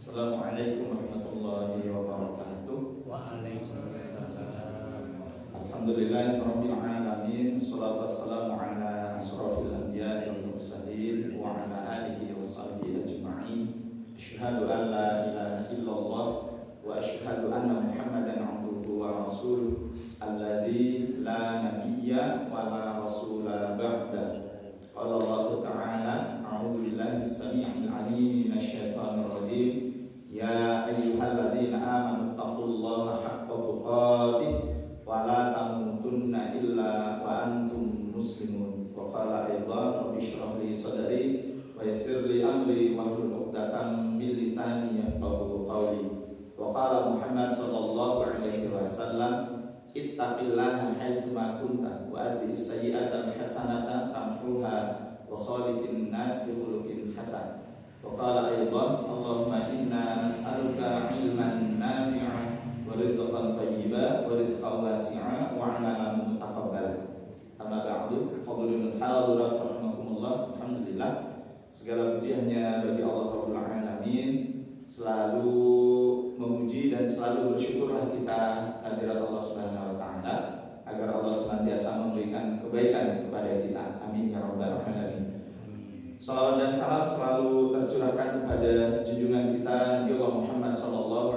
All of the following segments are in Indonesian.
Assalamualaikum warahmatullahi wabarakatuh. Waalaikumsalam. Alhamdulillahirabbil alamin. Wassalatu wassalamu ala asrofil anbiya'i wal mursalin wa ala alihi wa sahbihi ajma'in. Asyhadu an la ilaha illallah wa asyhadu anna Muhammadan abduhu wa rasuluh alladzi la nabiyya wa la rasula ba'da. Qala Allah ta'ala a'udzu billahi as-sami'il 'alim minasyaitonir rajim. Ya ayyuhalladzina amanu taqullaha haqqa tuqatih wa la tamutunna illa wa antum muslimun. Wa qala aidan rabbi shrah li sadri wa yassir li amri wahlul 'uqdatam min lisani yafqahu qawli. Wa qala Muhammad sallallahu alaihi wasallam ittaqillaha haitsu ma kunta wa atbi'is sayyi'ata hasanata tamhuha wa khaliqin nas bi khuluqin hasan. Waqala aydan Allahumma inna nas'aluka ilman nafi'an wa rizqan thayyiban wa rizqan wasi'an wa 'amalan mutaqabbalan. Amma ba'du, hadirin hadirat rahimakumullah. Alhamdulillah, segala puji hanya bagi Allah Rabbul Alamin. Selalu memuji dan selalu bersyukurlah kita kehadirat Allah Subhanahu wa taala agar Allah senantiasa memberikan kebaikan kepada kita. Amin ya rabbal alamin. Salawat dan salam selalu tercurahkan kepada junjungan kita Nabi Allah Muhammad SAW,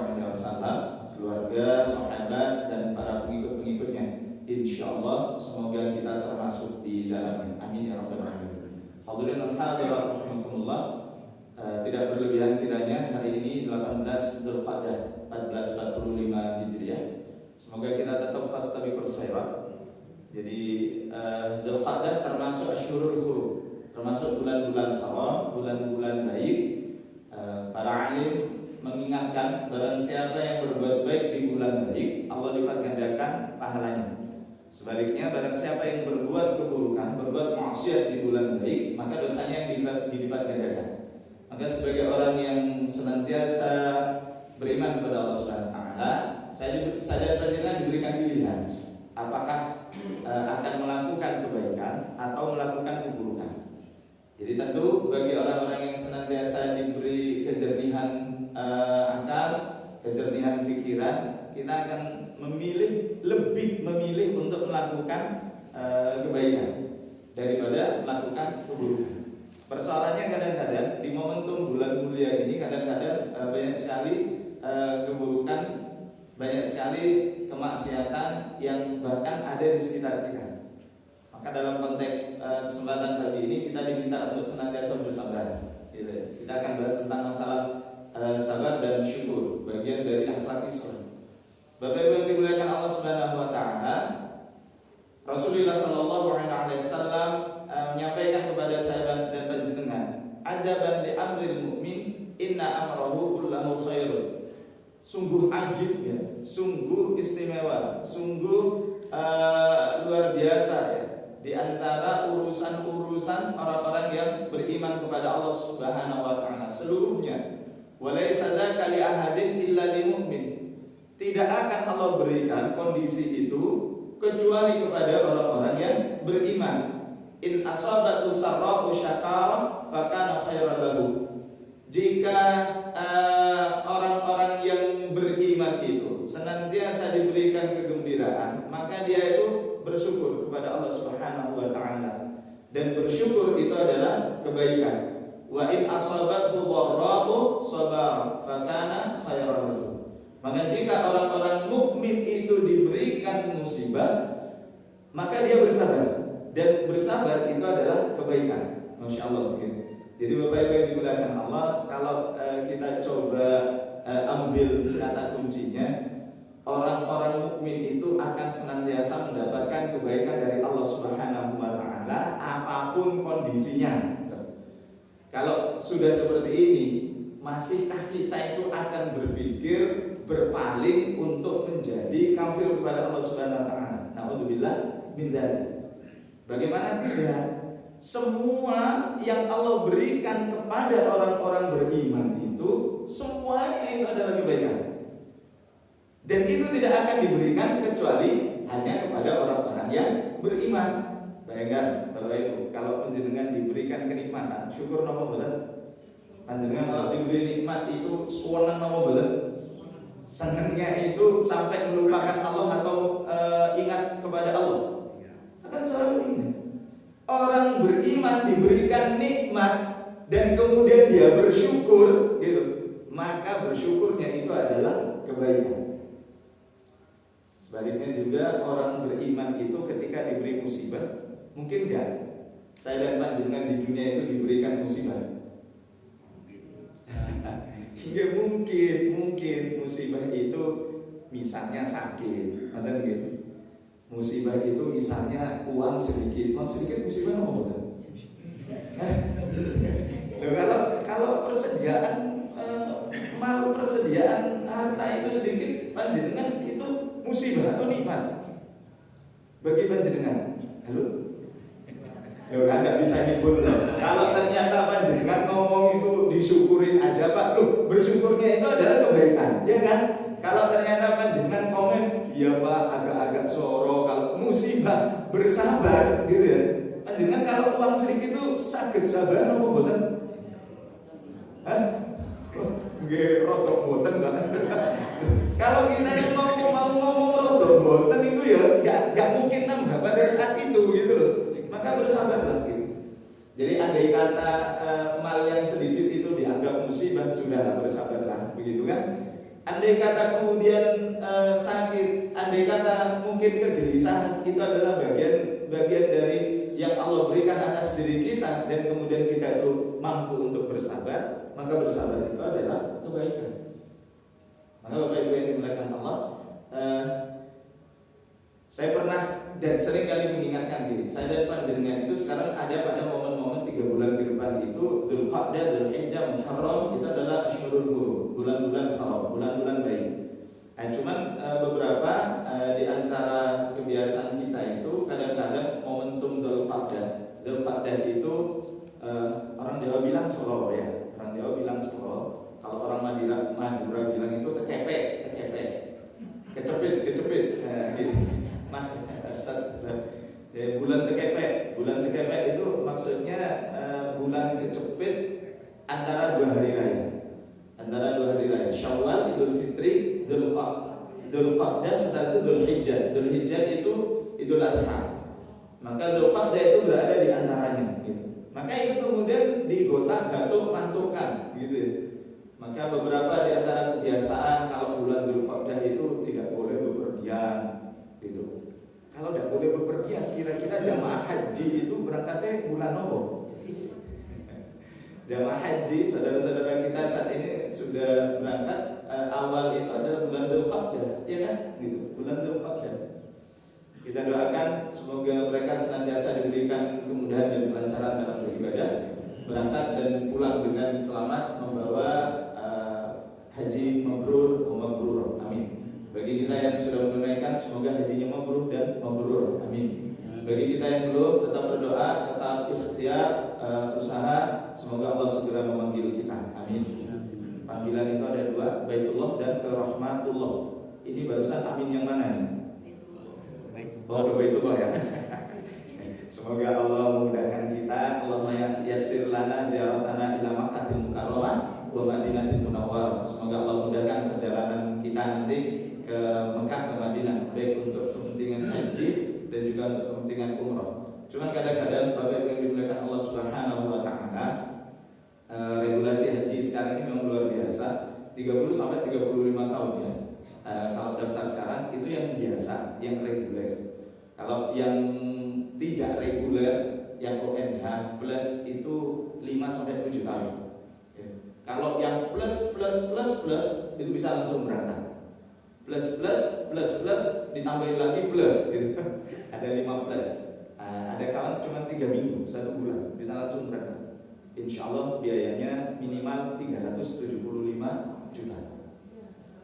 keluarga, sahabat, dan para pengikut-pengikutnya. Insyaallah semoga kita termasuk di dalamnya. Amin ya rabbal alamin. Hadirin dan hadirat rahimakumullah. Tidak berlebihan kiranya hari ini 18 Dzulqa'dah 1445 Hijriah. Semoga kita tetap fastabiqul khairat. Jadi Dzulqa'dah termasuk Asyhurul Hurum, termasuk bulan-bulan haram, bulan-bulan baik. Para alim mengingatkan barang siapa yang berbuat baik di bulan baik, Allah lipat gandakan pahalanya. Sebaliknya barang siapa yang berbuat keburukan, berbuat maksiat di bulan baik, maka dosanya yang dilipat gandakan. Maka sebagai orang yang senantiasa beriman kepada Allah Subhanahu wa taala, saya dan diberikan pilihan apakah akan melakukan kebaikan atau melakukan keburukan. Jadi tentu bagi orang-orang yang senantiasa diberi kejernihan akal, kejernihan pikiran, kita akan lebih memilih untuk melakukan kebaikan daripada melakukan keburukan. Persoalannya kadang-kadang di momentum bulan mulia ini kadang-kadang banyak sekali keburukan, banyak sekali kemaksiatan yang bahkan ada di sekitar kita. Maka dalam konteks kesempatan pagi ini kita diminta untuk senantiasa bersabar. Gitu. Kita akan bahas tentang masalah sabar dan syukur, bagian dari akhlak Islam. Bapak Ibu yang dimuliakan Allah Subhanahu wa taala, Rasulullah sallallahu alaihi wasallam menyampaikan kepada saya dan panjenengan, ajaban li amril mu'min inna amrahu kullahu khairun. Sungguh ajib ya, sungguh istimewa, sungguh luar biasa ya, di antara urusan-urusan orang-orang yang beriman kepada Allah Subhanahu wa taala seluruhnya. Walaysa dzaka li ahadin illa lil mu'min. Tidak akan Allah berikan kondisi itu kecuali kepada orang-orang yang beriman. In asabatu sarra'u syakara fakana khairan lahu. Jika orang-orang yang beriman itu senantiasa diberikan kegembiraan, maka dia itu bersyukur kepada Allah Subhanahu wa taala. Dan bersyukur itu adalah kebaikan. Wa in asabathu dharra'u sabara fakana khairan lahu. Maka jika orang-orang mukmin itu diberikan musibah, maka dia bersabar. Dan bersabar itu adalah kebaikan. Masya Allah begitu. Jadi Bapak Ibu yang dimuliakan Allah, kalau kita coba ambil kata kuncinya, orang-orang mukmin itu akan senantiasa mendapatkan kebaikan dari Allah Subhanahu wa taala apapun kondisinya. Kalau sudah seperti ini, masihkah kita itu akan berpikir berpaling untuk menjadi kafir kepada Allah Subhanahu wa taala? Na'udzubillah min dzalik. Bagaimana tidak? Semua yang Allah berikan kepada orang-orang beriman itu semuanya itu adalah kebaikan. Dan itu tidak akan diberikan kecuali hanya kepada orang-orang yang beriman. Bayangkan Bapak Ibu, kalau penjenengan diberikan kenikmatan, syukur napa mboten? Panjenengan kalau diberi nikmat itu suwenan apa mboten? Senengnya itu sampai melupakan Allah atau ingat kepada Allah? Akan selalu ingat. Orang beriman diberikan nikmat dan kemudian dia bersyukur gitu, maka bersyukurnya itu adalah kebaikan. Sebaliknya juga orang beriman itu ketika diberi musibah, mungkin enggak saya dan panjenengan di dunia itu diberikan musibah. Hingga mungkin musibah itu misalnya sakit, ada gitu. Musibah itu misalnya uang sedikit musibah apa bukan? Kalau persediaan persediaan harta itu sedikit, panjenengan itu musibah atau nikmat bagi panjenengan? Halo? Loh kan nggak bisa nyebut loh. Kalau ternyata panjenengan ngomong itu disyukurin aja Pak, loh bersyukurnya itu adalah kebaikan, ya kan? Kalau ternyata panjenengan komen, ya Pak agak-agak soro, kalau musibah bersabar, gitu ya. Panjenengan kalau uang sedikit itu sakit sabar, apa boten? Hah? Nggih, rodok boten Pak. Kalau kita mau ngomong rodok boten itu ya nggak mungkin nambah pada saat itu, gitu loh. Maka bersabarlah gitu. Jadi andai kata mal yang sedikit itu dianggap musibah, sudahlah bersabarlah, begitu kan? Andai kata kemudian sakit, andai kata mungkin kegelisahan, itu adalah bagian dari yang Allah berikan atas diri kita, dan kemudian kita itu mampu untuk bersabar, maka bersabar itu adalah kebaikan. Maka Bapak Ibu yang dimuliakan Allah, saya pernah dan sering kali mengingatkan diri saya dan panjenengan itu sekarang ada pada momen-momen 3 bulan ke depan itu Dzulqa'dah, Dzulhijjah, Muharram, itu adalah Asyhurul Hurum, bulan-bulan haram, bulan-bulan baik. Cuman beberapa di antara kebiasaan kita itu kadang-kadang momentum Dzulqa'dah itu orang Jawa bilang solo ya, orang Jawa bilang solo. Kalau orang Madura bilang itu kecepet, kecepit, gitu. Mas, bulan tekepek itu maksudnya bulan kecepit antara 2 hari raya, Syawal, Idul Fitri, Dzulqa'dah, setelah itu Dzulhijjah itu Idul Adha. Maka Dzulqa'dah itu berada di antaranya, gitu. Maka itu kemudian digotak-gatuk mantukan, gitu. Maka beberapa di antara kebiasaan kalau bulan Dzulqa'dah itu tidak boleh bepergian, gitu. Kalau tidak boleh bepergian, kira-kira jamaah haji itu berangkatnya bulan apa? Jamaah haji, saudara-saudara kita saat ini sudah berangkat awal itu adalah bulan Dzulqa'dah, ya kan? Gitu, bulan Dzulqa'dah. Kita doakan semoga mereka senantiasa diberikan kemudahan dan kelancaran dalam beribadah, berangkat dan pulang dengan selamat membawa haji mabrur, amin. Bagi kita yang sudah menunaikan, semoga hajinya mabrur dan mabrur, amin. Bagi kita yang belum, tetap berdoa, tetap ikhtiar, usaha, semoga Allah segera memanggil kita, amin. Panggilan itu ada 2, Baitullah dan ke Rahmatullah. Ini barusan amin yang mana nih? Oh, ke Baitullah ya. Semoga Allah memudahkan kita. Allahumma yassir lana ziyaratana ila Makkahil Mukarramah wa Madinatil Munawwarah. Semoga Allah mudahkan perjalanan kita nanti ke Mekah, ke Madinah, baik untuk kepentingan haji dan juga untuk kepentingan umrah. Cuma kadang-kadang Bapak Ibu yang dimuliakan Allah Subhanahu wa taala, regulasi haji sekarang ini memang luar biasa. 30 sampai 35 tahun ya. Kalau daftar sekarang itu yang biasa, yang reguler. Kalau yang tidak reguler, yang ONH plus itu 5 sampai 7 tahun. Kalau yang plus itu bisa langsung berangkat. Plus ditambahin lagi plus gitu. Ada 15. Ada kawan cuma 3 minggu, 1 bulan bisa langsung berangkat. Insya Allah biayanya minimal 375 juta.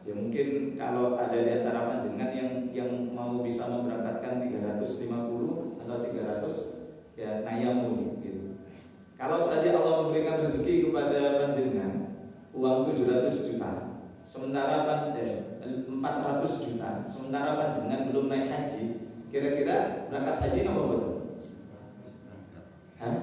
Ya mungkin kalau ada di antara panjenengan yang mau bisa memberangkatkan 350 atau 300, ya nayamun gitu. Kalau saja Allah memberikan rezeki kepada panjenengan uang 700 juta, sementara 400 juta, sementara panjenengan belum naik haji, kira-kira berangkat haji apa betul? Hah?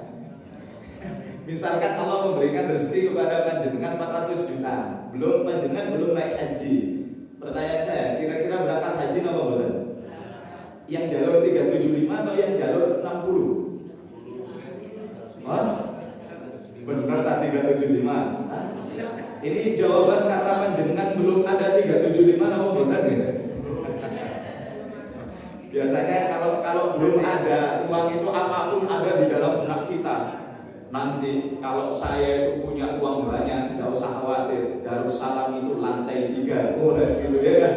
Misalkan Allah memberikan rezeki kepada panjenengan 400 juta, panjenengan belum naik haji. Pertanyaan saya, kira-kira berangkat haji apa bukan? Yang jalur 375 atau yang jalur 60? Hah? Benar tak 375? Hah? Ini jawaban karena panjenengan belum ada 375 apa bukan ya? Biasanya kalau belum ada uang itu apapun ada di dalam benak kita. Nanti kalau saya itu punya uang banyak, tidak usah khawatir, Darussalam itu lantai 3, gitu ya kan?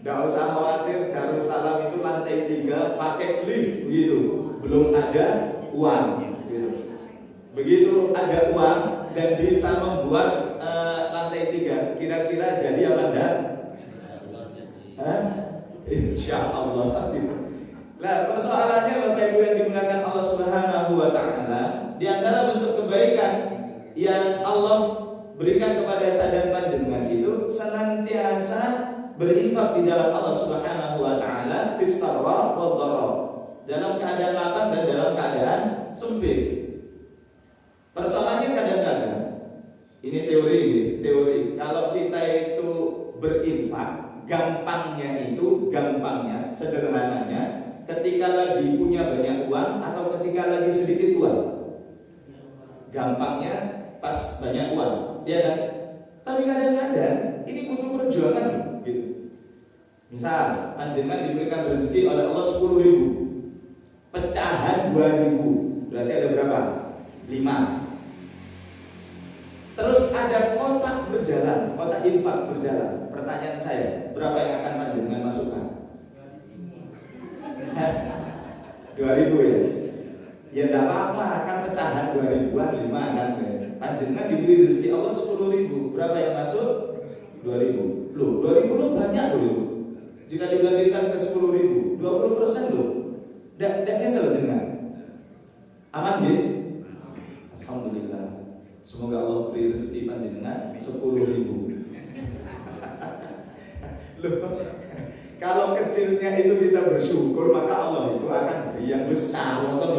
Tidak usah khawatir, Darussalam itu lantai 3 pakai lift gitu. Belum ada uang gitu. Begitu ada uang dan bisa membuat lantai 3, kira-kira jadi apa enggak? Insya Allah gitu. Nah, persoalannya Bapak Ibu yang dimuliakan Allah Subhanahu wa taala, di antara bentuk kebaikan yang Allah berikan kepada saya dan panjenengan itu senantiasa berinfak di jalan Allah Subhanahu wa taala fis sarra wad dharra, dalam keadaan lapang dan dalam keadaan sempit. Persoalannya kadang-kadang ini teori kalau kita itu berinfak, gampangnya sederhananya ketika lagi punya banyak uang atau ketika lagi sedikit uang. Gampangnya pas banyak uang, ya kan? Tapi kadang-kadang ini butuh perjuangan gitu. Misal panjenengan diberikan rezeki oleh Allah 10.000, pecahan 2.000, berarti ada berapa? 5. Terus ada kotak berjalan, kotak infak berjalan. Pertanyaan saya, berapa yang akan panjenengan masukkan? 2.000 ya? Ya tidak apa-apa, kan pecahan 2.000-an 5 kan. Panjenengan diberi rezeki Allah 10.000, berapa yang masuk? 2.000. Loh, 2.000 loh banyak loh. Jika dibandingkan ke 10.000, 20% loh. Dan nyesel jenengan. Aman ya? Alhamdulillah. Semoga Allah beri rezeki panjenengan 10.000. Loh, kalau kecilnya itu kita bersyukur, maka Allah itu akan beri yang besar. Allah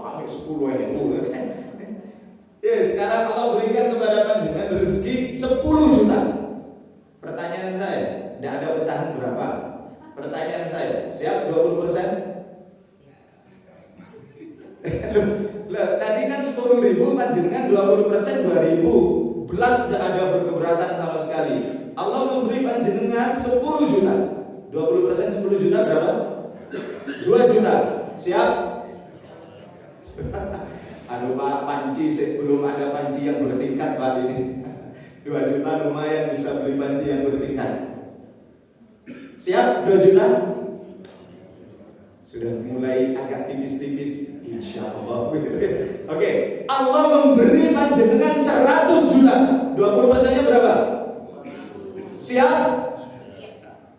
pakai 10.000. Ya, sekarang Allah berikan kepada panjenengan rezeki 10 juta. Pertanyaan saya, tidak ada pecahan berapa? Pertanyaan saya, siap 20%? Loh, tadi kan 10.000, panjenengan 20% 2.000. Belas tidak ada berkeberatan sama sekali. Allah memberi panjenengan 10 juta. 20% 10 juta berapa? 2 juta. Siap? Aduh Pak, panci belum ada panci yang bertingkat Pak ini. 2 juta lumayan bisa beli panci yang bertingkat. Siap 2 juta? Sudah mulai agak tipis-tipis, insya Allah. Oke, Allah memberi panjenengan 100 juta. 20%-nya berapa? Siap?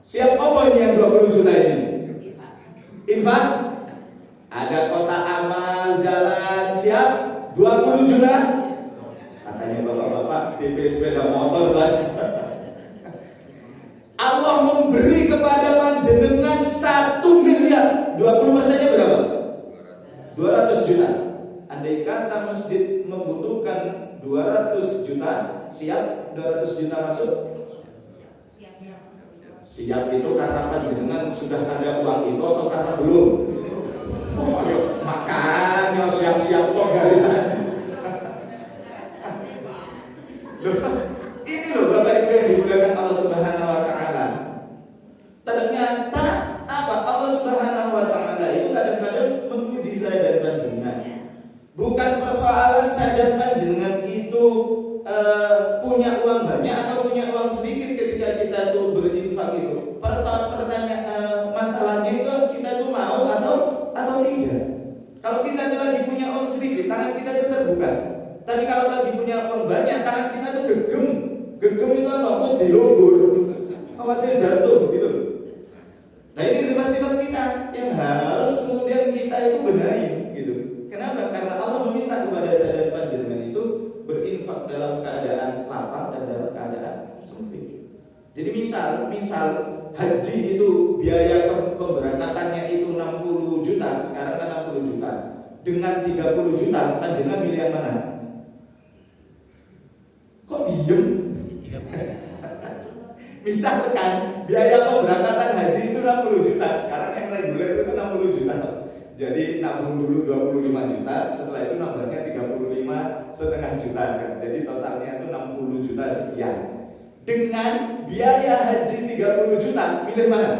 Siap apa ini yang 20 juta ini? Infak? Ada kotak amal jalan, siap? 20 juta? Katanya bapak-bapak DP sepeda motor Pak. Allah memberi kepada panjenengan 1 miliar. 20%-nya berapa? 200 juta. Andai kata masjid membutuhkan 200 juta, siap 200 juta masuk? Siap itu karena panjenengan sudah ada uang itu atau karena belum? Oh, ayo, makanya siap-siap kok dari tadi. Ini loh Bapak Ibu yang dimuliakan Allah Subhanahu wa taala. Ternyata apa? Allah Subhanahu wa taala itu kadang-kadang menguji saya dan panjenengan. Bukan persoalan saya dan panjenengan itu punya uang banyak atau punya uang sedikit ketika kita tuh berinfak itu. Pertanyaan masalahnya itu kita tuh mau atau tidak. Kalau kita tuh lagi punya uang sedikit, tangan kita tuh terbuka. Tapi kalau lagi punya uang banyak, tangan kita tuh gegem. Gegem itu apa? Mau dilobur, khawatir jatuh gitu. Nah ini sifat-sifat kita yang harus kemudian kita itu benahi gitu. Kenapa? Karena Allah meminta kepada saya dan panjenengan itu berinfak dalam keadaan lapang dan dalam keadaan sempit. Jadi misal haji itu biaya pemberangkatannya itu 60 juta, sekarang kan 60 juta. dengan 30 juta, panjenengan milih yang mana? Kok diem? Misalkan biaya pemberangkatan haji itu 60 juta, sekarang yang reguler itu 60 juta. Jadi nabung dulu 25 juta, setelah itu nambahnya 35,5 juta. Jadi totalnya itu 60 juta sekian. Dengan biaya haji 30 juta, milih mana?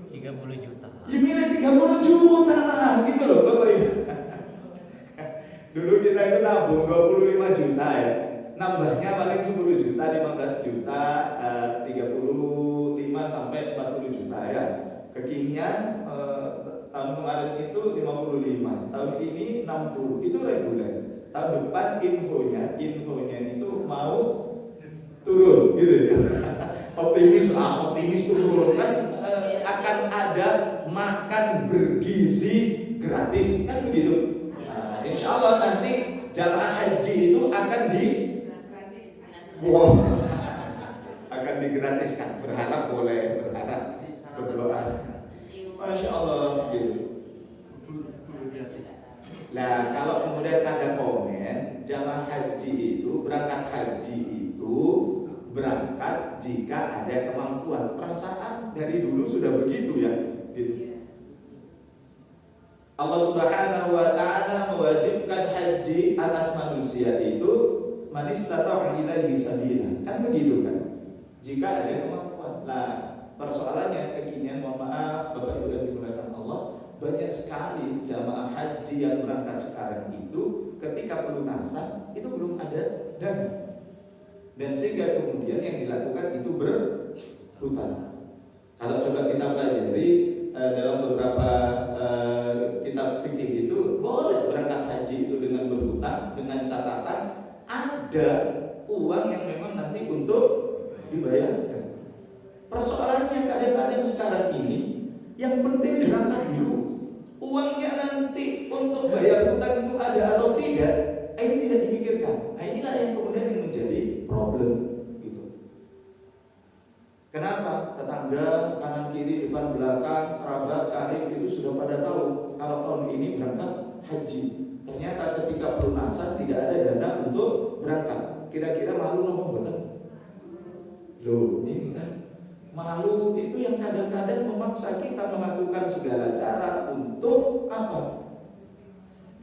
30 juta. Ya milih 30 juta gitu loh Bapak Ibu. Dulu kita itu nabung 25 juta ya. Nambahnya paling 10 juta, 15 juta, 35 sampai 40 juta ya. Kekinian tahun kemarin itu 55, tahun ini 60, itu reguler. Tahun depan infonya itu mau turun gitu ya. Optimis turun kan, akan ada makan bergizi gratis kan begitu. Insya Allah nanti jamaah haji itu akan akan digratiskan. Berharap boleh, berharap berdoa. Masya Allah gitu. Nah kalau kemudian ada komen, jamaah haji itu berangkat haji itu berangkat jika ada kemampuan. Perasaan dari dulu sudah begitu ya gitu. Allah Subhanahu wa ta'ala mewajibkan haji atas manusia itu man istata'a ilaihi sabila. Kan begitu kan? Jika ada kemampuan. Nah, persoalannya kekinian, mohon maaf Bapak Ibu yang dimuliakan Allah, banyak sekali jamaah haji yang berangkat sekarang itu ketika pelunasan itu belum ada dana. Dan sehingga kemudian yang dilakukan itu berhutang. Kalau coba kita pelajari dalam beberapa kitab fikih itu boleh berangkat haji itu dengan berhutang dengan catatan ada uang yang memang nanti untuk dibayarkan. Persoalannya kadang-kadang sekarang ini yang penting berangkat dulu. Uangnya nanti untuk bayar hutang itu ada atau tidak, ini tidak dipikirkan. Nah inilah yang kemudian menjadi problem gitu. Kenapa? Tetangga kanan kiri depan belakang kerabat karib itu sudah pada tahu kalau tahun ini berangkat haji. Ternyata ketika pelunasan tidak ada dana untuk berangkat. Kira-kira malu ngomong betul? Loh, ini kan malu itu yang kadang-kadang memaksa kita melakukan segala cara untuk apa?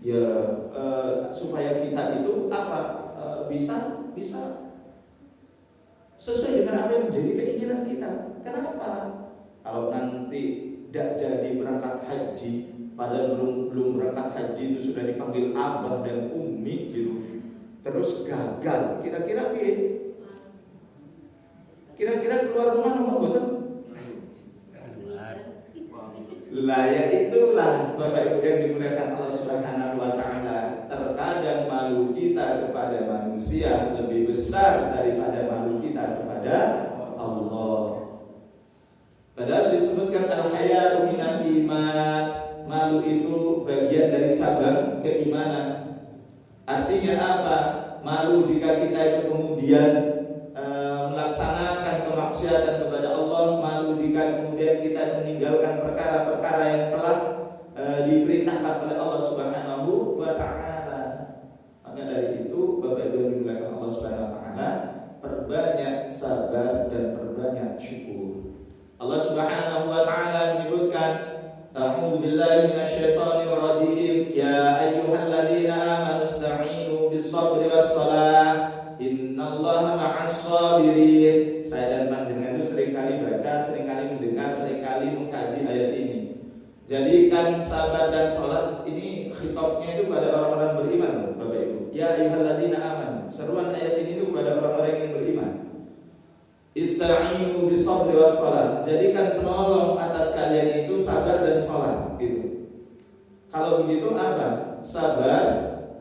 Ya supaya kita itu apa? Bisa sesuai dengan apa yang menjadi keinginan kita. Kenapa? Kalau nanti tidak jadi berangkat haji, padahal belum berangkat haji itu sudah dipanggil abah dan umi gitu, terus gagal, kira-kira piye? Kira-kira keluar rumah nomor betul? Lah ya itulah Bapak Ibu yang dimuliakan Allah Subhanahu wa ta'ala. Terkadang malu kita kepada manusia lebih besar daripada malu kita kepada Allah. Padahal disebutkan al-haya'u minal iman, malu itu bagian dari cabang keimanan. Artinya apa? Malu jika kita itu kemudian melaksanakan kemaksiatan kepada Allah, malu jika kemudian kita meninggalkan perkara-perkara yang telah diperintahkan oleh Allah Subhanahu wa ta'ala. Maka dari itu Bapak Ibu yang dimuliakan Allah Subhanahu wa ta'ala, perbanyak sabar dan perbanyak syukur. Allah Subhanahu wa ta'ala menyebutkan, a'udzu billahi minasyaitonir rajim, ya ayyuhalladzina amanu ista'inu bis-sabri was-shalah innallaha ma'as-sabirin. Saya dan panjenengan itu seringkali baca, seringkali mendengar, seringkali mengkaji ayat ini. Jadikan sabar dan sholat ini khitabnya itu pada orang-orang beriman, Bapak Ibu. Ya ayyuhalladzina amanu. Seruan ayat ini itu kepada orang-orang yang beriman. Ista'inu bis-sabri was-shalah. Jadikan penolong atas kalian itu sabar dan sholat gitu. Kalau begitu apa? Sabar,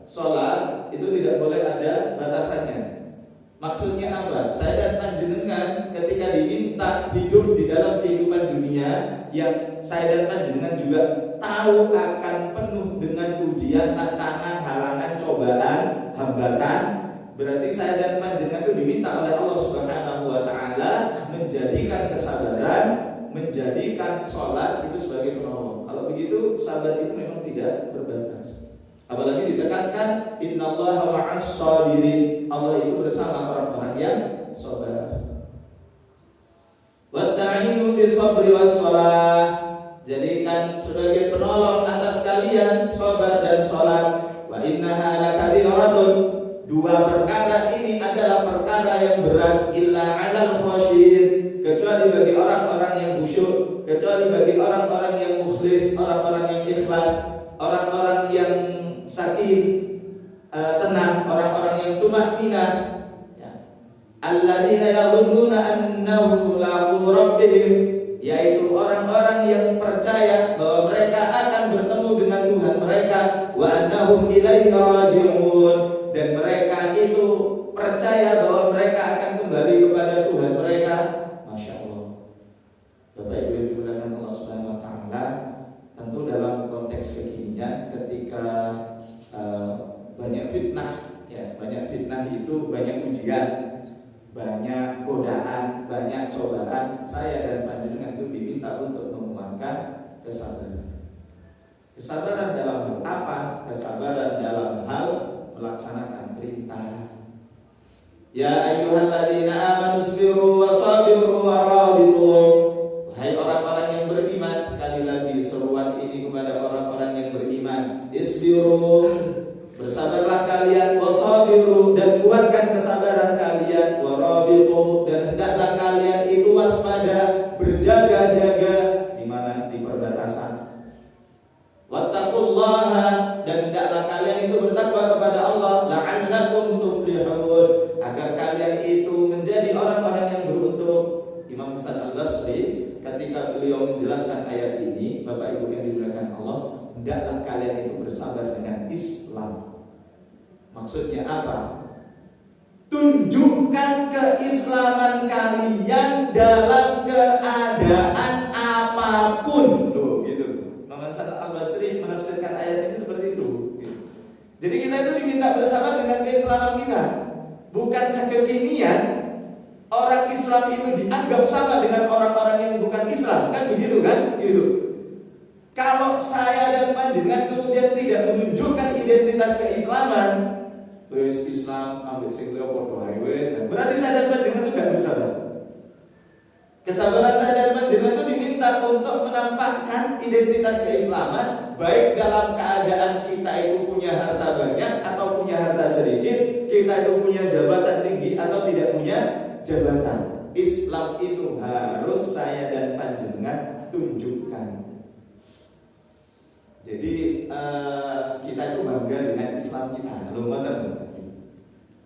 sholat itu tidak boleh ada batasannya. Maksudnya apa? Saya dan panjenengan ketika diminta hidup di dalam kehidupan dunia yang saya dan panjenengan juga tahu akan penuh dengan ujian, tantangan, halangan, cobaan, hambatan, berarti saya dan panjenengan itu diminta oleh Allah Subhanahu wa ta'ala menjadikan kesabaran, menjadikan sholat itu sebagai penolong. Kalau begitu sabar itu memang tidak berbatas. Apalagi ditekankan innallaha ma'as shabirin, Allah itu bersama orang-orang yang sabar. Wasta'inu bis-sabri was-shalah, jadikan sebagai penolong atas kalian sabar dan salat. Wa innaha lakabiratun, dua perkara ini adalah perkara yang berat, illa 'alal khasyin, kecuali bagi orang-orang yang khusyuk, kecuali bagi orang-orang yang mukhlis, orang-orang yang ikhlas, orang-orang yang sakin, tenang, orang-orang yang tumaninah, ya. Alladzina yadhunnuna annahum mulaqu rabbihim, yaitu orang-orang yang percaya bahwa mereka akan bertemu dengan Tuhan mereka, wa annahum ilaihi raji'un, dan mereka itu percaya bahwa mereka akan kembali kepada Tuhan mereka. Masya Allah. Bapak Ibu yang dimuliakan Allah Subhanahu wa taala, tentu dalam konteks kekinian ketika banyak fitnah, ya, banyak fitnah itu banyak ujian, banyak godaan, banyak cobaan, saya dan panjenengan itu diminta untuk menguatkan kesabaran. Kesabaran dalam hal apa? Kesabaran dalam hal melaksanakan perintah. Ya ayyuhalladzina amanu isbiru wasabiru warabitu. Wahai orang-orang yang beriman, sekali lagi seruan ini kepada orang-orang yang beriman. Isbiru, bersabarlah kalian, wasabiru, dan kuatkan kesabaran kalian, warabitu, dan hendaklah kalian itu waspada, berjaga-jaga di mana? Di perbatasan. Wattaqullaha, dan hendaklah kalian itu bertakwa kepada Allah, la'allakum tuflihun, agar kalian itu menjadi orang-orang yang beruntung. Imam Hasan Al-Basri ketika beliau menjelaskan ayat ini, Bapak Ibu yang dimuliakan Allah, hendaklah kalian itu bersabar dengan Islam. Maksudnya apa? Tunjukkan keislaman kalian dalam keadaan apapun. Loh, gitu. Imam Hasan Al-Basri menafsirkan ayat ini seperti itu. Jadi kita itu diminta bersabar dengan keislaman kita. Bukankah kekinian orang Islam itu dianggap sama dengan orang-orang yang bukan Islam? Kan begitu kan? Gitu. Kalau saya dan panjenengan kemudian tidak menunjukkan identitas keislaman, wes Islam ambil sing liya padha ae wes, berarti saya dan panjenengan itu tidak bersabar. Kesabaran saya dan panjenengan itu diminta untuk menampakkan identitas keislaman, baik dalam keadaan kita itu punya harta banyak atau punya harta sedikit, kita itu punya jabatan tinggi atau tidak punya jabatan. Islam itu harus saya dan panjenengan tunjukkan. Jadi kita itu bangga dengan Islam kita. Loh,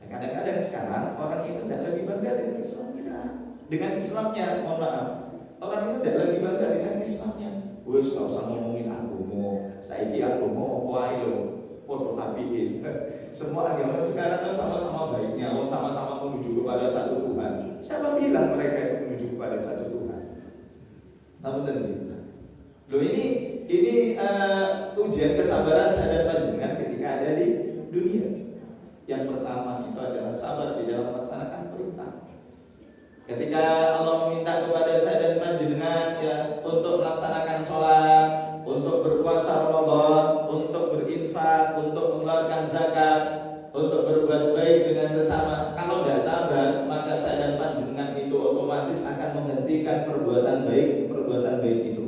kadang-kadang sekarang orang itu tidak lagi bangga dengan Islam kita, dengan Islamnya. Mohon maaf, orang itu tidak lagi bangga dengan Islamnya. Wes gak usah ngomongin agama, saiki agama apa ae lho, padha apike. Semua agama sekarang kan sama-sama baiknya, sama-sama menuju kepada satu Tuhan. Siapa bilang mereka itu menuju kepada satu Tuhan? Namun tentu. Loh, ini ujian kesabaran saya dan panjenengan ketika ada di dunia. Yang pertama itu adalah sabar di dalam melaksanakan perintah. Ketika Allah meminta kepada saya dan panjenengan ya untuk melaksanakan sholat, untuk berpuasa Ramadan, untuk berinfak, untuk mengeluarkan zakat, untuk berbuat baik dengan sesama. Kalau tidak sabar, maka saya dan panjenengan itu otomatis akan menghentikan perbuatan baik itu.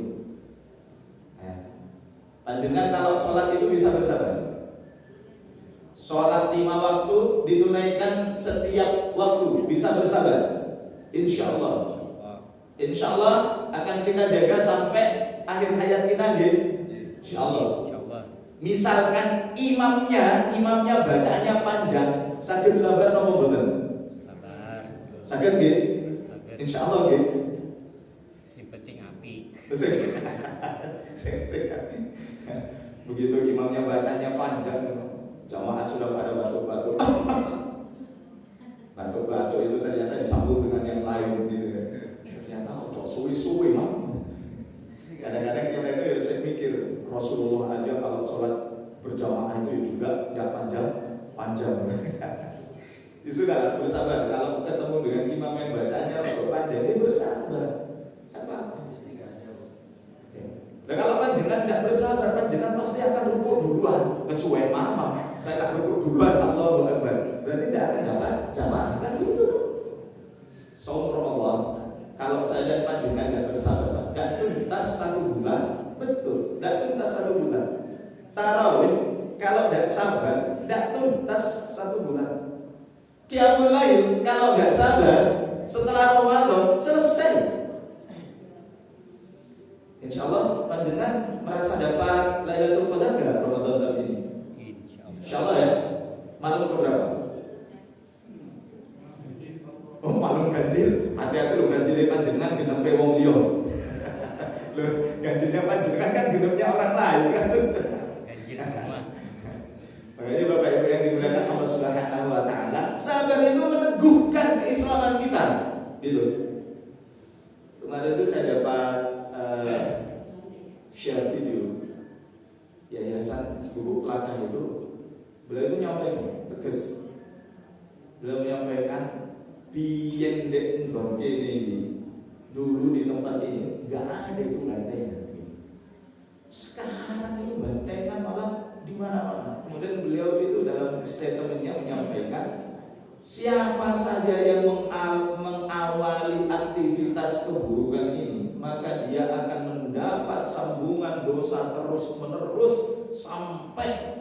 Panjenengan kalau sholat itu bisa bersabar. Sholat 5 waktu ditunaikan setiap waktu, bisa bersabar. Insya Allah akan kita jaga sampai akhir hayat kita, insya Allah. Misalkan imamnya bacanya panjang, sakit sabar nopo boten? Sakit nggih? Insya Allah nggih. Si penting api. Begitu imamnya bacanya panjang, jamaah sudah pada batuk-batuk. Batuk-batuk itu ternyata disambung dengan yang lain gitu ya. Ternyata kok suwi-suwi mah. Kadang-kadang kita itu ya saya mikir Rasulullah aja kalau sholat berjamaah itu juga tidak panjang. Ya sudah bersabar. Kalau ketemu dengan imam yang bacanya panjang, ini bersabar. Apa? Dan kalau panjenengan tidak bersabar, panjenengan pasti akan suwe mama, saya tak rukuk duluan, Allahu Akbar. Berarti tidak akan dapat jamaah kan begitu. Saum Ramadan, kalau saya dan panjenengan tidak bersabar, tidak tuntas 1 bulan, betul, tidak tuntas 1 bulan. Tarawih, kalau tidak sabar, tidak tuntas 1 bulan. Qiyamul Lail, kalau tidak sabar, setelah Ramadan selesai. Insya Allah panjenengan merasa dapat Lailatul Qadar nggak Ramadan tahun ini? Insya Allah ya. Malam berapa? Oh malam ganjil. Hati-hati lo ganjilnya panjenengan genep wong liya. Lo ganjilnya panjenengan kan genepnya orang lain kan. Ganjil semua. Makanya Bapak Ibu yang dimuliakan Allah Subhanahu wa taala, sabar itu meneguhkan keislaman kita. Gitu. Kemarin itu saya dapat share video Yayasan Gubuk Langkah itu. Beliau itu nyampaikan tegas. Beliau menyampaikan biyen dek nggon kene iki dulu di tempat ini enggak ada itu bantengan. Sekarang itu bantengan malah di mana-mana. Kemudian beliau itu dalam statementnya menyampaikan siapa saja yang mengawali aktivitas keburukan ini, maka dia akan mendapat sambungan dosa terus menerus sampai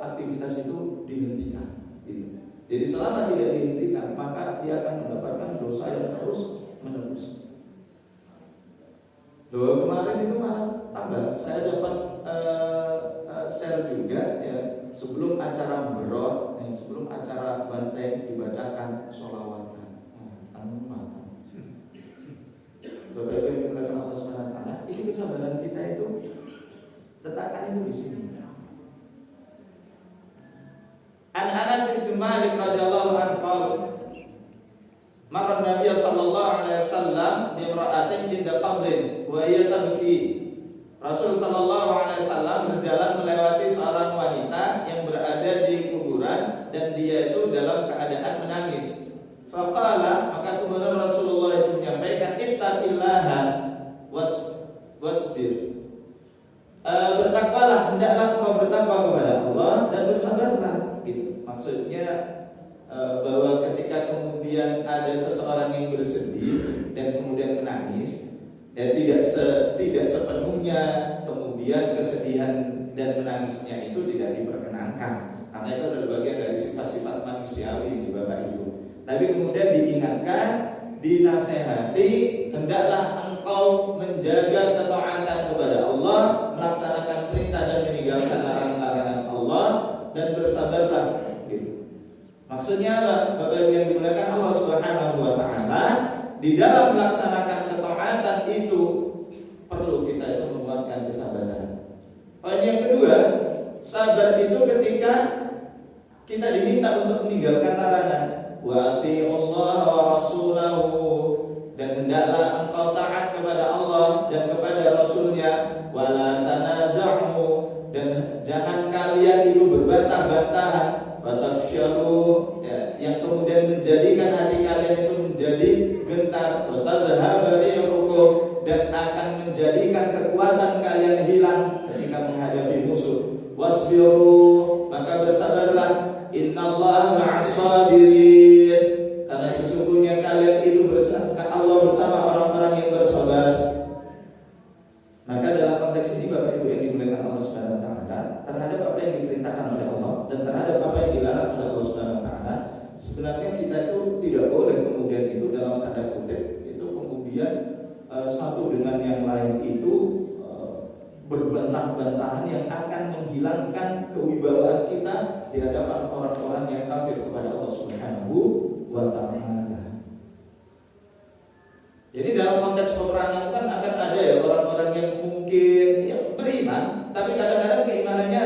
aktivitas itu dihentikan. Jadi selama tidak dihentikan, maka dia akan mendapatkan dosa yang terus menerus. Loh, kemarin itu malah tambah, saya dapat share juga ya, sebelum acara berot, sebelum acara banteng dibacakan sholawatan. Bapak Ibu yang dimuliakan Allah Subhanahu wa taala, ini kesabaran kita itu letakkan itu di sini. Anas bin Malik radhiyallahu anhu marra Nabi sallallahu alaihi wasallam bi imra'atin inda qabrin wa hiya tabki. Rasul sallallahu alaihi wasallam berjalan melewati seorang wanita yang berada di kuburan dan dia itu dalam keadaan menangis. Faqala, maka kemudian Rasulullah itu menyampaikan ittaqillaha wasbir. Bertakwalah, hendaklah kau bertakwa kepada Allah dan bersabarlah. Gitu. Maksudnya bahwa ketika kemudian ada seseorang yang bersedih dan kemudian menangis, ya tidak sepenuhnya kemudian kesedihan dan menangisnya itu tidak diperkenankan, karena itu adalah bagian dari sifat-sifat manusiawi, Bapak Ibu. Tapi kemudian diingatkan, dinasehati, hendaklah engkau menjaga ketaatan kepada Allah, melaksanakan perintah dan meninggalkan larangan-larangan Allah, dan bersabarlah. Gitu. Maksudnya apa? Bapak Ibu yang dimuliakan Allah Subhanahu wa taala, di dalam melaksanakan ketaatan itu perlu kita itu menguatkan kesabaran. Poin yang kedua, sabar itu ketika kita diminta untuk meninggalkan larangan. Wa atiiullaha wa rasulahu, dan hendaklah engkau taat kepada Allah dan kepada Rasulnya. Wala tanaza'u, dan jangan kalian itu berbantah-bantahan. Fatafsyalu, ya, yang kemudian menjadikan hati kalian itu menjadi gentar. Wa tadhhabu rihukum, dan akan menjadikan kekuatan kalian hilang ketika menghadapi musuh. Wasbiru, maka bersabarlah. Innallaha ma'as-sabirin, karena sesungguhnya kalian itu bersama Allah, bersama orang-orang yang bersabar. Maka dalam konteks ini Bapak Ibu yang dimuliakan Allah Subhanahu wa taala, terhadap apa yang diperintahkan oleh Allah dan terhadap apa yang dilarang oleh Allah Subhanahu wa taala, sebenarnya kita itu tidak boleh kemudian itu dalam tanda kutip itu kemudian satu dengan yang lain itu berbantah-bantahan yang akan menghilangkan kewibawaan kita di hadapan orang-orang yang kafir kepada Allah Subhanahu wa taala. Jadi dalam konteks peperangan kan akan ada ya orang-orang yang mungkin ya beriman, tapi kadang-kadang keimanannya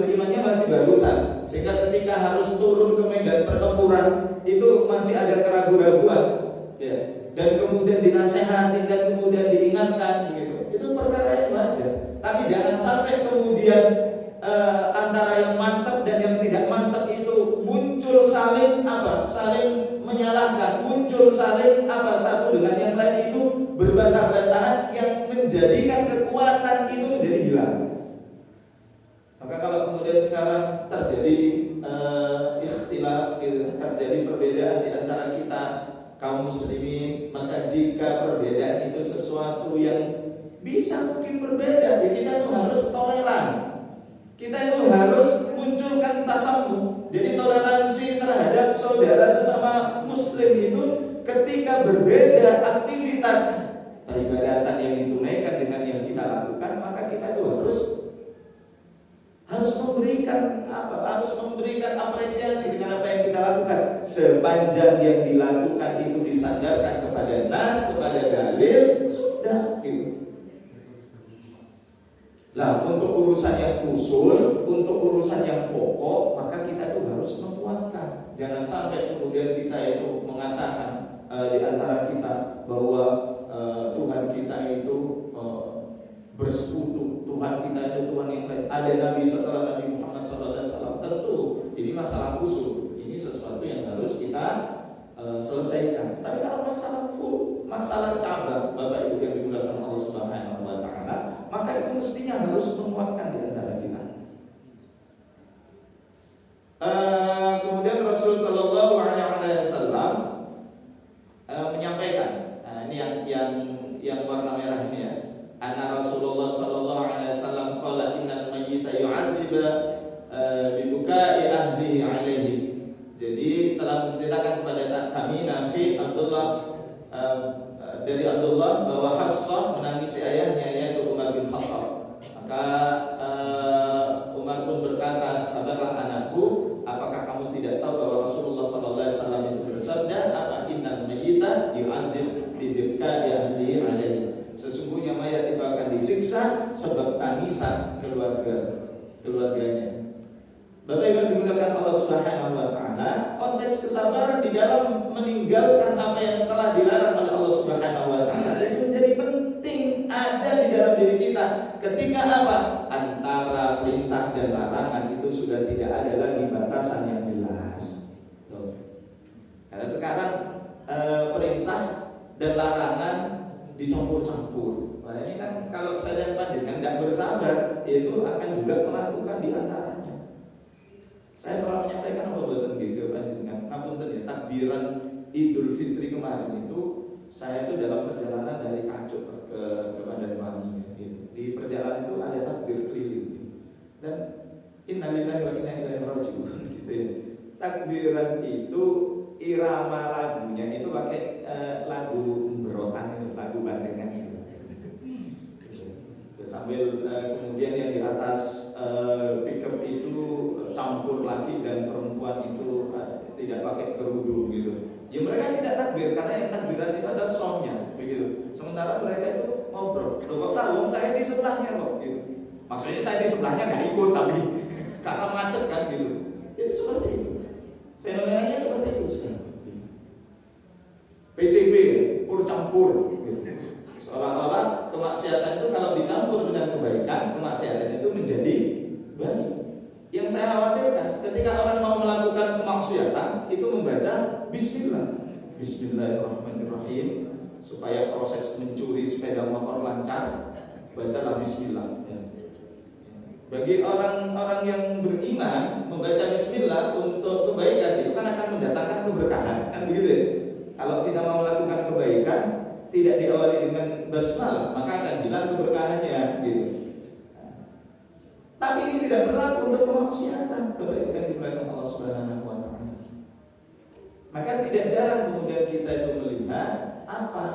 berimannya masih barusan, sehingga ketika harus turun ke medan pertempuran itu masih ada keraguan-raguan, ya. Dan kemudian dinasehati dan kemudian diingatkan, gitu. Itu perkara yang wajar. Tapi jangan sampai kemudian antara yang mantap dan yang tidak mantap itu muncul saling menyalahkan, muncul saling satu dengan yang lain itu berbantah-bantahan yang menjadikan kekuatan itu menjadi hilang. Maka kalau kemudian perbedaan di antara kita kaum muslimin, maka jika perbedaan itu sesuatu yang bisa mungkin berbeda, ya kita itu harus toleran. Kita itu harus munculkan tasamuh. Jadi toleransi terhadap saudara sesama muslim itu ketika berbeda aktivitas peribadatan yang ditunaikan dengan yang kita lakukan, maka kita itu harus memberikan harus memberikan apresiasi dengan apa yang kita lakukan, sepanjang yang dilakukan itu disandarkan kepada nas, kepada dalil, sudah gitu. Lah, untuk urusan yang usul, untuk urusan yang pokok, maka kita tuh harus menguatkan. Jangan sampai kemudian kita itu mengatakan di antara kita bahwa Tuhan kita itu bersekutu, Tuhan kita itu Tuhan yang lain. Ada Nabi setelah Nabi Muhammad SAW. Tentu ini masalah usul, ini sesuatu yang harus kita selesaikan. Tapi kalau masalah full, masalah cabang, Bapak Ibu yang dimuliakan Allah Subhanahu wa Ta'ala, maka itu mestinya harus menguatkan di antara kita. Kemudian Rasul Shallallahu Alaihi Wasallam menyampaikan, ini yang warna merah ini ya. Anna Rasulullah Shallallahu Alaihi Wasallam qala innal mayyita yu'adziba bibukai ahlihi alaihi. Jadi telah menceritakan kepada kami Nafi Abdullah dari Abdullah bahwa Hafsah menangisi ayahnya yaitu Umar bin Khattab. Maka Umar pun berkata, sabarlah anakku, apakah kamu tidak tahu bahwa Rasulullah SAW itu bersabda, apa innal mayyita yu'adzib bibukai ahlihi alaihi. Sesungguhnya mayat itu akan disiksa sebab tangisan keluarganya. Bapak Ibu dimuliakan Allah Subhanahu wa Ta'ala, konteks kesabaran di dalam meninggalkan apa yang telah dilarang oleh Allah Subhanahu wa Ta'ala itu menjadi penting ada di dalam diri kita. Ketika apa? Antara perintah dan larangan itu sudah tidak ada lagi batasan yang jelas. Kalau sekarang perintah dan larangan dicampur-campur. Nah ini kan kalau saya dan panjenengan tidak bersabar, itu akan juga melakukan di antaranya. Saya pernah menyampaikan apa betul gitu panjenengan. Namun ternyata takbiran Idul Fitri kemarin itu saya itu dalam perjalanan dari Kancuk ke Bandarwangi gitu. Di perjalanan itu ada takbir keliling gitu. Dan innalillahi wa inna ilaihi raji'un gitu ya. Takbiran itu irama lagunya itu pakai lagu berotan, lagu bandengan gitu. Sambil kemudian yang di atas pickup itu campur laki dan perempuan itu tidak pakai kerudung gitu. Ya mereka tidak takbir karena yang takbiran itu ada songnya begitu. Sementara mereka itu ngobrol. Loh kok tahu saya di sebelahnya kok gitu. Maksudnya saya di sebelahnya nggak ikut tapi karena macet kan gitu. Jadi seperti itu. Fenomenanya seperti itu sekarang. PCB pur campur gitu. Seolah-olah kemaksiatan itu kalau dicampur dengan kebaikan, kemaksiatan itu menjadi baik. Yang saya khawatirkan ketika orang mau melakukan kemaksiatan itu membaca Bismillah, Bismillahirrahmanirrahim, supaya proses mencuri sepeda motor lancar, bacalah Bismillah. Bagi orang-orang yang beriman, membaca Bismillah untuk kebaikan itu kan akan mendatangkan keberkahan, kan begitu? Kalau kita mau melakukan kebaikan tidak diawali dengan basmalah, maka akan hilang keberkahannya gitu. Tapi ini tidak berlaku untuk kemaksiatan, kebaikan yang dimuliakan Allah Subhanahu wa Ta'ala. Maka tidak jarang kemudian kita itu melihat apa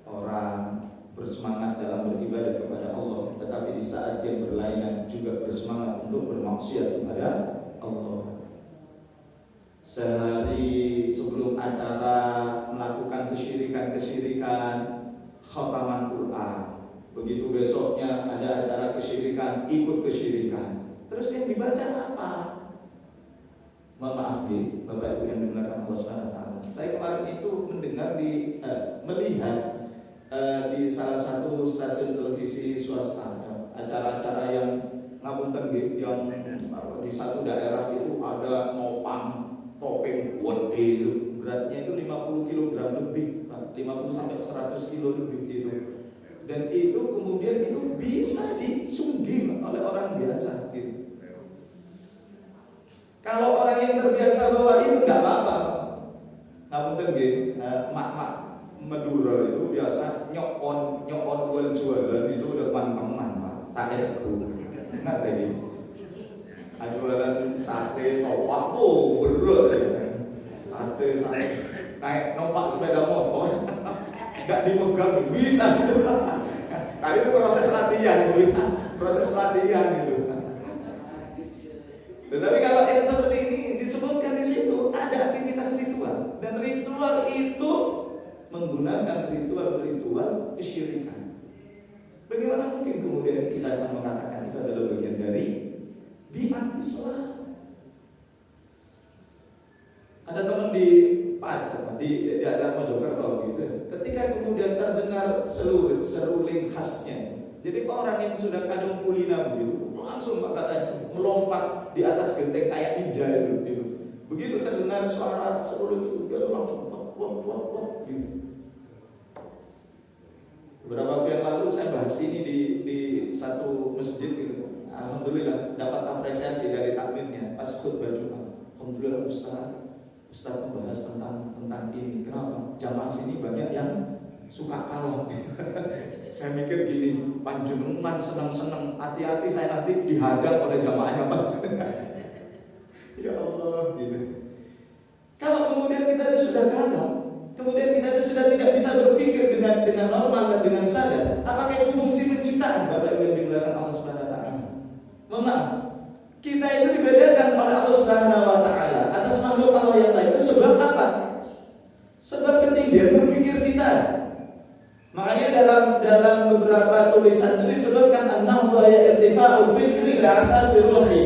orang bersemangat dalam beribadah kepada Allah, tetapi di saat dia berlainan juga bersemangat untuk bermaksiat kepada Allah. Sehari sebelum acara melakukan kesyirikan, khataman Quran. Begitu besoknya ada acara kesyirikan, ikut kesyirikan. Terus yang dibaca apa? Mohon maaf nih, Bapak Ibu yang dimuliakan Allah Subhanahu wa Ta'ala. Saya kemarin itu mendengar melihat di salah satu stasiun televisi swasta acara-acara yang ngapunten yang di satu daerah itu ada nopang topeng gede itu, beratnya itu 50 kg lebih, 50 sampai 100 kilo lebih gitu. Dan itu kemudian itu bisa disunggi oleh orang biasa gitu. Kalau orang yang terbiasa bawa itu nggak apa-apa, wonten nggih mak-mak Madura itu biasa nyokon jual jualan itu udah pantang Pak. Tak ada guru. Nggak lagi. Jualan sate topak berat ya. Sate naik numpak sepeda motor nggak dipegang bisa gitu. Kali itu proses latihan gitu. Tetapi kalau yang seperti ini disebutkan di situ ada aktivitas ritual, dan ritual itu menggunakan ritual kesyirikan. Bagaimana mungkin kemudian kita akan mengatakan itu adalah bagian dari biat Islam? Ada teman di Pacet, di daerah Mojokerto gitu. Ketika kemudian terdengar seruling khasnya, jadi orang yang sudah kadung kulina begitu, langsung Pak katanya melompat di atas genteng kayak ninja itu gitu. Begitu terdengar suara seruling itu, dia langsung wop gitu. Beberapa waktu yang lalu saya bahas ini di satu masjid gitu. Alhamdulillah dapat apresiasi dari takmirnya pas khutbah Jumat. Alhamdulillah Ustaz membahas tentang ini. Kenapa? Jamaah sini banyak yang suka kalah. Saya mikir gini, panjenengan senang-senang, hati-hati saya nanti dihadang oleh jamaahnya panjenengan. Ya Allah, gitu. Kalau kemudian kita itu sudah kalah, kemudian kita itu sudah tidak bisa berpikir dengan normal dan dengan sadar, apakah itu fungsi penciptaan Bapak Ibu yang dimuliakan Allah Subhanahu wa taala? Mohon maaf, kita itu dibedakan oleh Allah Subhanahu wa taala atas makhluk Allah yang lain. Itu sebab apa? Sebab ketinggian berpikir kita. Makanya dalam beberapa tulisan itu disebutkan an-nahwa ya irtifa'ul fikri la asasi ruhi.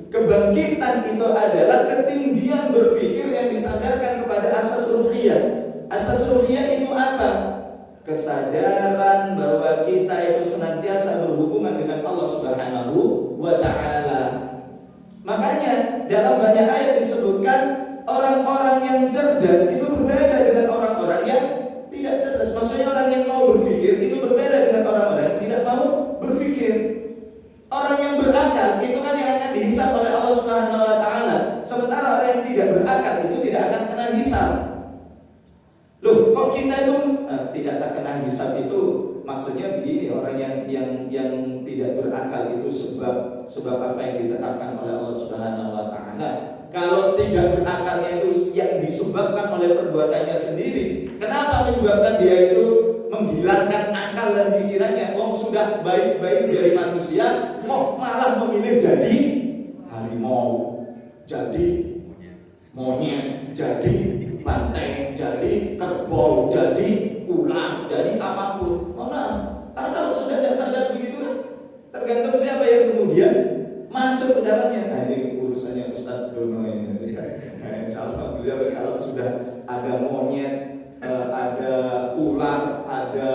Kebangkitan itu adalah ketinggian berpikir yang disandarkan kepada asas ruhiyah. Asas ruhiyah itu apa? Kesadaran bahwa kita itu senantiasa berhubungan dengan Allah Subhanahu wa taala. Makanya dalam banyak ayat disebutkan orang-orang yang cerdas itu berbeda dengan orang-orang yang tidak cerdas. Maksudnya orang yang mau berpikir itu berbeda dengan orang-orang yang tidak mau berpikir. Orang yang berakal itu kan yang akan dihisab oleh Allah Subhanahu wa taala. Sementara orang yang tidak berakal itu tidak akan kena hisab. Loh, kok kita itu tidak terkena hisab itu maksudnya begini, orang yang tidak berakal itu sebab apa yang ditetapkan oleh Allah Subhanahu wa taala. Kalau tidak berakalnya itu yang disebabkan oleh perbuatannya sendiri. Kenapa menyebabkan dia itu menghilangkan akal dan pikirannya? Wong sudah baik-baik dari manusia, kok malah memilih jadi harimau, jadi monyet, jadi banteng, jadi kerbau, jadi ular, jadi apapun. Karena kalau sudah tidak sadar begitu kan, tergantung siapa yang kemudian masuk ke dalamnya. Nah, ini urusannya Ustaz Dono ini. Insya Allah beliau kalau sudah ada monyet, ada ular, ada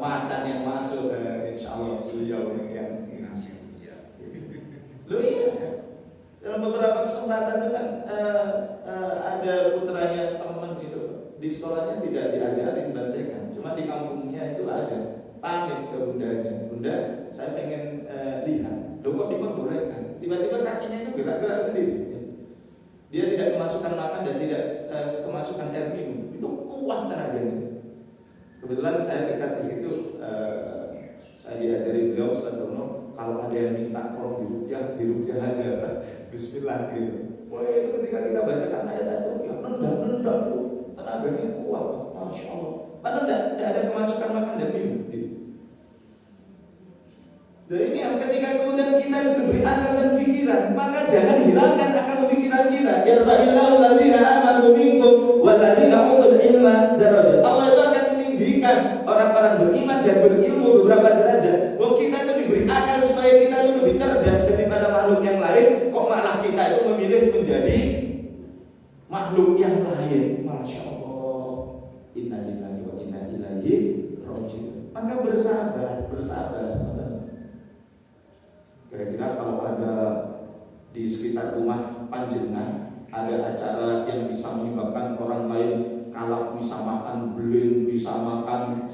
macan yang masuk, insya Allah beliau yang loh iya. Dalam beberapa kesempatan itu kan ada putranya teman gitu, di sekolahnya tidak diajarin bantengan, cuma di kampungnya itu ada. Pamit ke bundanya, bunda saya pengen lihat, loh kok diperbolehkan? Tiba-tiba kakinya itu gerak-gerak sendiri. Dia tidak kemasukan makan dan tidak kemasukan air minum. Itu kuat tenaganya. Kebetulan saya dekat di situ, saya diajari beliau Ustaz Dono, kalau ada yang minta tolong diruqyah aja. Bismillah gitu. Wah, itu ketika kita bacakan ayat itu yang nendang itu tenaganya kuat, masya Allah. Padahal tidak ada kemasukan makan dan minum. Gitu. Dan ini yang ketika kemudian kita diberi akal dan pikiran, maka jangan hilangkan akal pikiran kita. Yarfa'illahu alladziina aamanu minkum walladziina utul ilma darajat. Allah itu akan meninggikan orang-orang beriman dan berilmu beberapa derajat. Wong kita itu diberi akal supaya kita itu lebih cerdas daripada makhluk yang lain. Kok malah kita itu memilih menjadi makhluk yang lain? Masya Allah. Inna lillahi wa inna ilaihi raji'un. Maka bersabar. Kira-kira kalau ada di sekitar rumah panjenengan ada acara yang bisa menyebabkan orang lain kalap, bisa makan beling, bisa makan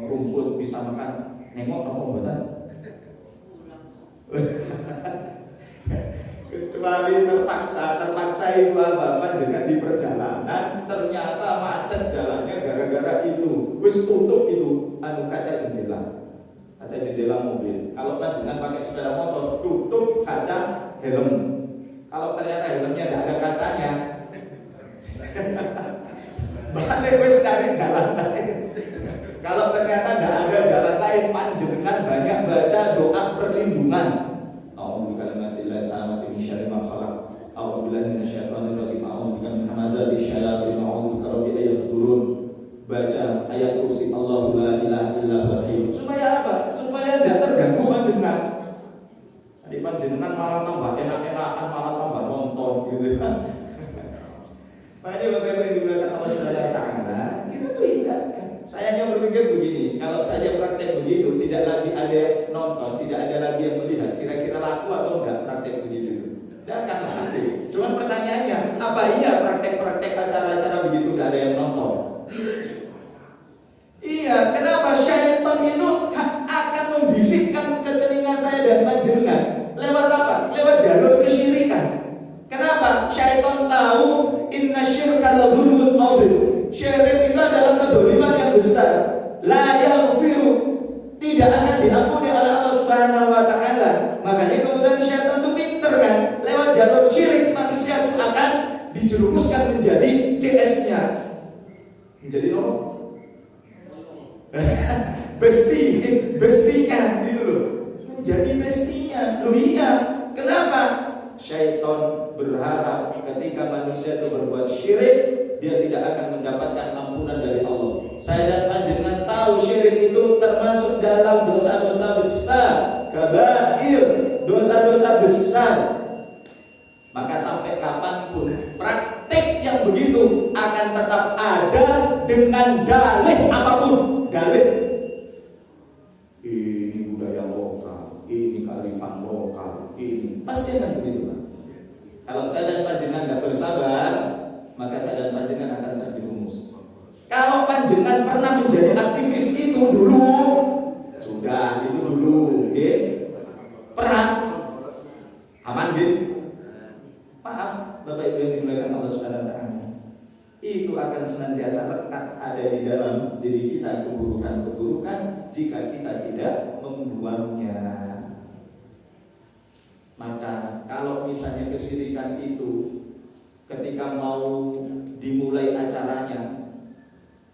rumput, bisa makan nengok apa buatan? Kecuali terpaksa itu apa? Panjenengan di perjalanan ternyata wis tutup itu kaca jendela mobil. Kalau panjenengan pakai sepeda motor, tutup kaca helm. Kalau ternyata helmnya tidak ada kacanya, balik wis cari jalan lain. Kalau ternyata tidak ada jalan lain, panjenengan banyak baca doa perlindungan. A'udzu bikalimatillahi tammati min syarri ma khalaq. A'udzu billahi minasyaitonir rajim. A'udzu bika min hamazati syayatin. A'udzu bika rabbi an yahdurun. Baca ayat kursi Allahu la ilaha illa huwal hayyul. Supaya apa? Supaya tidak terganggu panjenengan. Jadi panjenengan malah tambah enak-enakan, malah tambah nonton gitu kan. Makanya Bapak Ibu yang dimuliakan Allah Subhanahu wa taala, kita tuh ingatkan. Saya hanya berpikir begini, kalau saya praktek begitu, tidak lagi ada nonton, tidak ada lagi yang melihat, kira-kira laku atau enggak praktek begitu? Tidak akan laku. Cuman pertanyaannya, apa iya praktek-praktek acara-acara begitu tidak ada yang nonton? Iya, kenapa? Syaitan itu akan membisikkan ke telinga saya dan panjenengan. Lewat apa? Lewat jalur kesyirikan. Kenapa? Syaitan tahu inna syirka la dzulmun adzim. Syirik itu adalah kedzaliman yang besar. La yaghfiru, tidak akan diampuni oleh Allah Subhanahu wa taala. Makanya kemudian syaitan itu pinter kan? Lewat jalur syirik manusia itu akan dijerumuskan menjadi DS-nya. Menjadi apa? bestinya gitu loh, menjadi bestinya. Loh iya, kenapa? Syaitan berharap ketika manusia itu berbuat syirik, dia tidak akan mendapatkan ampunan dari Allah. Saya dan panjenengan tahu syirik itu termasuk dalam dosa-dosa besar, kabair, dosa-dosa besar. Maka sampai kapanpun praktik yang begitu akan tetap ada dengan dalih apapun. Dalih ini budaya lokal, ini kearifan lokal, ini pasti akan begitu Pak. Kalau saya dan panjenengan tidak bersabar, maka saya dan panjenengan akan terjerumus. Kalau panjenengan pernah menjadi aktivis itu dulu, sudah itu dulu, perang aman gitu. Maaf, Bapak Ibu yang dimuliakan Allah Subhanahu wa taala. Itu akan senantiasa lekat ada di dalam diri kita keburukan-keburukan jika kita tidak membuangnya. Maka kalau misalnya kesyirikan itu ketika mau dimulai acaranya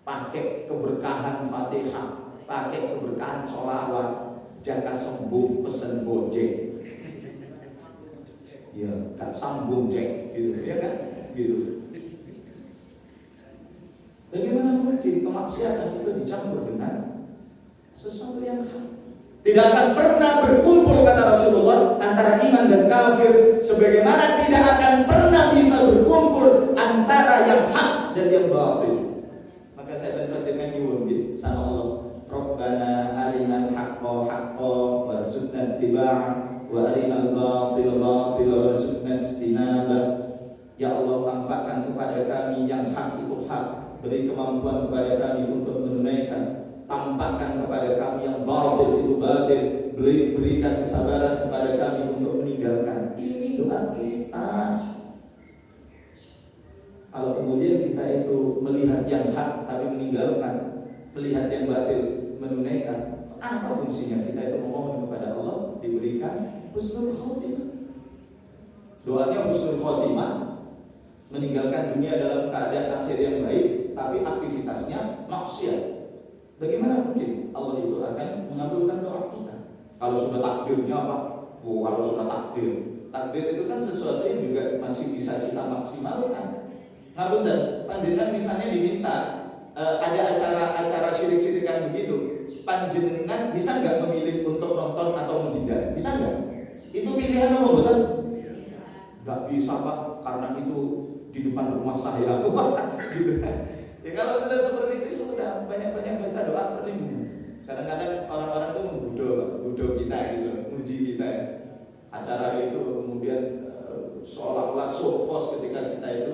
pakai keberkahan Fatihah, pakai keberkahan sholawat, jaka sembuh pesen gojek. Ya, gak sambung Jack gitu ya kan? Gitu. Bagaimana mungkin kemaksiatan itu dicampur dengan sesuatu yang hak? Tidak akan pernah berkumpul kata Rasulullah antara iman dan kafir, sebagaimana tidak akan pernah bisa berkumpul antara yang hak dan yang batil. Maka saya dan panjenengan nyuwun sama Allah, Rabbana arinal haqqa haqqa warzuqna ittiba'ah wa arinal batila batila warzuqna ijtinabah. Ya Allah, tampakkan kepada kami yang hak itu hak, beri kemampuan kepada kami untuk menunaikan. Tampakkan kepada kami yang batil itu batil, berikan kesabaran kepada kami untuk meninggalkan. Ini doa kita. Kalau kemudian kita itu melihat yang hak tapi meninggalkan, melihat yang batil menunaikan, apa fungsinya? Kita itu memohon kepada Allah diberikan husnul khotimah. Doanya husnul khotimah, meninggalkan dunia dalam keadaan akhir yang baik, tapi aktivitasnya maksiat. Bagaimana mungkin Allah itu akan mengabulkan doa kita? Kalau sudah takdirnya apa? Oh, kalau sudah takdir itu kan sesuatu yang juga masih bisa kita maksimalkan. Ngapunten, panjenengan misalnya diminta ada acara syirik-syirikan begitu, panjenengan bisa nggak memilih untuk nonton atau menghindar? Bisa nggak? Itu pilihan apa betul? Nggak bisa Pak, karena itu di depan rumah saya. Gitu kan? Ya kalau sudah seperti itu sudah banyak-banyak baca doa perlindungan. Kadang-kadang orang-orang itu menggoda kita gitu, menguji kita. Acara itu kemudian seolah-olah sopos ketika kita itu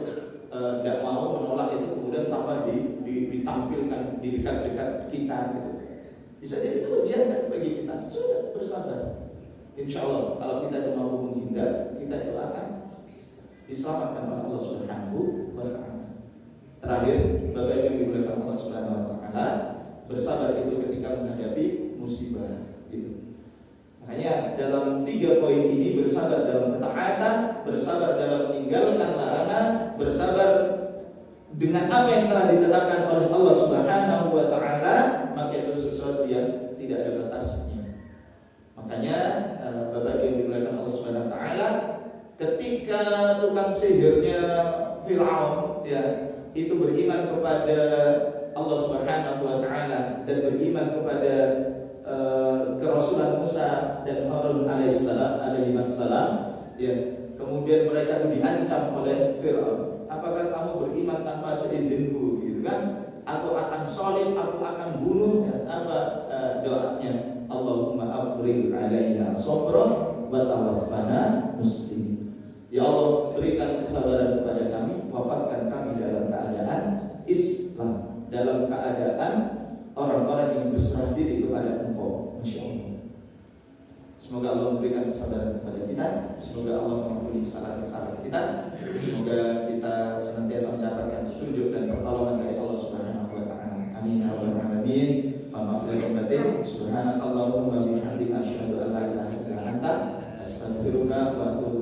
tidak mau menolak itu, kemudian tambah ditampilkan di dekat-dekat kita gitu. Bisa jadi itu ujian kan bagi kita. Sudah bersabar. Insya Allah kalau kita itu mampu menghindar, kita itu akan diselamatkan oleh Allah Subhanahu wa taala. Terakhir, Bapak Ibu yang dimuliakan Allah Subhanahu wa taala, bersabar itu ketika menghadapi musibah gitu. Makanya dalam 3 poin ini, bersabar dalam ketaatan, bersabar dalam meninggalkan larangan, bersabar dengan apa yang telah ditetapkan oleh Allah Subhanahu wa taala, maka itu sesuatu yang tidak ada batasnya. Makanya Bapak yang dimuliakan Allah Subhanahu wa taala, ketika tukang sihirnya Firaun ya itu beriman kepada Allah Subhanahu wa taala dan beriman kepada kerasulan Musa dan Harun alaihissalam ya, kemudian mereka itu diancam oleh Firaun, apakah kamu beriman tanpa seizinku gitu kan, aku akan salib, aku akan bunuh ya, apa doanya, Allahumma afrigh alaina sabran wa tawaffana muslimin. Ya Allah, berikan kesabaran kepada kami, wafatkan kami dalam keadaan Islam, dalam keadaan orang-orang yang berserah diri kepada Engkau. Masya Allah. Semoga Allah memberikan kesabaran kepada kita. Semoga Allah mengampuni kesalahan-kesalahan kita. Semoga kita senantiasa mendapatkan petunjuk dan pertolongan dari Allah Subhanahu wa taala. Amin ya rabbal alamin. Maaf lahir batin. Subhanakallahumma wa bihamdika asyhadu an la ilaha illa anta astaghfiruka wa atubu